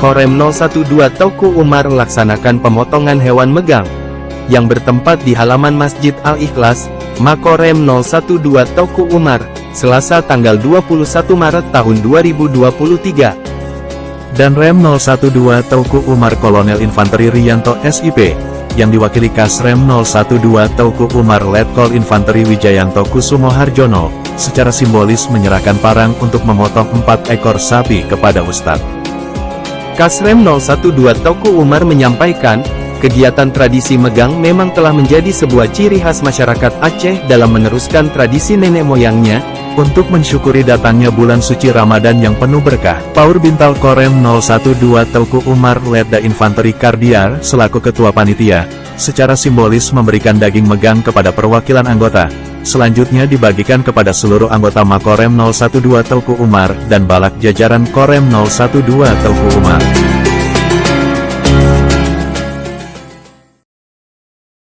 Makorem 012 Teuku Umar melaksanakan pemotongan hewan megang yang bertempat di halaman Masjid Al-Ikhlas, Makorem 012 Teuku Umar, Selasa tanggal 21 Maret tahun 2023. Dan Rem 012 Teuku Umar Kolonel Infanteri Riyanto SIP, yang diwakili Kasrem 012 Teuku Umar Letkol Infanteri Wijayanto Kusumo Harjono, secara simbolis menyerahkan parang untuk memotong 4 ekor sapi kepada Ustadz. Kasrem 012 Teuku Umar menyampaikan, kegiatan tradisi megang memang telah menjadi sebuah ciri khas masyarakat Aceh dalam meneruskan tradisi nenek moyangnya, untuk mensyukuri datangnya bulan suci Ramadan yang penuh berkah. Paur Bintal Korem 012 Teuku Umar Letda Infanteri Kardiar selaku Ketua Panitia, secara simbolis memberikan daging megang kepada perwakilan anggota. Selanjutnya dibagikan kepada seluruh anggota Makorem 012 Teuku Umar dan balak jajaran Korem 012 Teuku Umar.